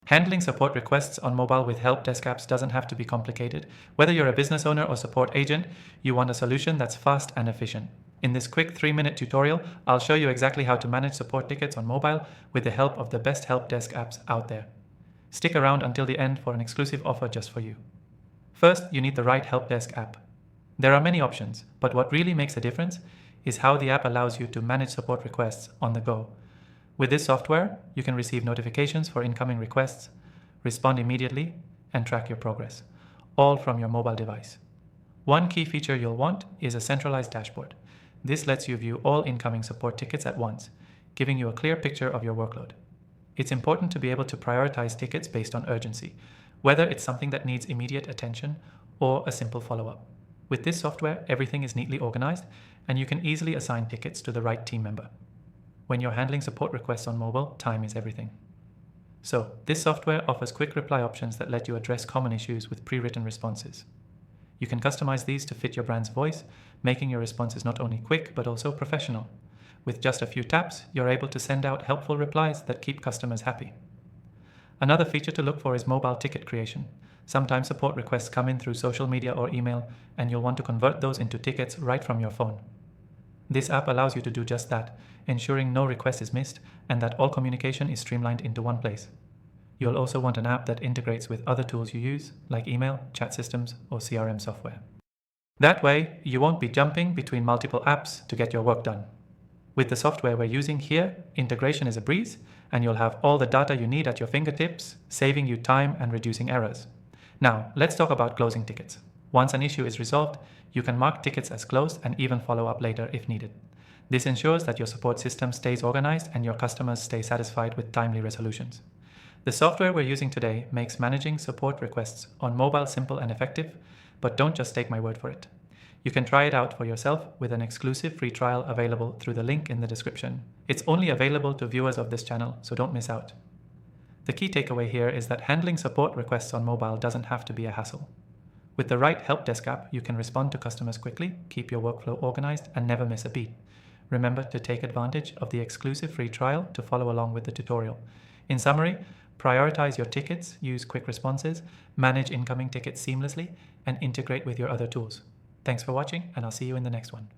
Handling support requests on mobile with help desk apps doesn't have to be complicated. Whether you're a business owner or support agent, you want a solution that's fast and efficient. In this quick 3-minute tutorial, I'll show you exactly how to manage support tickets on mobile with the help of the best help desk apps out there. Stick around until the end for an exclusive offer just for you. First, you need the right help desk app. There are many options, but what really makes a difference is how the app allows you to manage support requests on the go. With this software, you can receive notifications for incoming requests, respond immediately, and track your progress, all from your mobile device. One key feature you'll want is a centralized dashboard. This lets you view all incoming support tickets at once, giving you a clear picture of your workload. It's important to be able to prioritize tickets based on urgency, whether it's something that needs immediate attention or a simple follow-up. With this software, everything is neatly organized, and you can easily assign tickets to the right team member. When you're handling support requests on mobile, time is everything. So, this software offers quick reply options that let you address common issues with pre-written responses. You can customize these to fit your brand's voice, making your responses not only quick but also professional. With just a few taps, you're able to send out helpful replies that keep customers happy. Another feature to look for is mobile ticket creation. Sometimes support requests come in through social media or email, and you'll want to convert those into tickets right from your phone. This app allows you to do just that, ensuring no request is missed and that all communication is streamlined into one place. You'll also want an app that integrates with other tools you use, like email, chat systems, or CRM software. That way, you won't be jumping between multiple apps to get your work done. With the software we're using here, integration is a breeze, and you'll have all the data you need at your fingertips, saving you time and reducing errors. Now, let's talk about closing tickets. Once an issue is resolved, you can mark tickets as closed and even follow up later if needed. This ensures that your support system stays organized and your customers stay satisfied with timely resolutions. The software we're using today makes managing support requests on mobile simple and effective, but don't just take my word for it. You can try it out for yourself with an exclusive free trial available through the link in the description. It's only available to viewers of this channel, so don't miss out. The key takeaway here is that handling support requests on mobile doesn't have to be a hassle. With the right help desk app, you can respond to customers quickly, keep your workflow organized, and never miss a beat. Remember to take advantage of the exclusive free trial to follow along with the tutorial. In summary, prioritize your tickets, use quick responses, manage incoming tickets seamlessly, and integrate with your other tools. Thanks for watching, and I'll see you in the next one.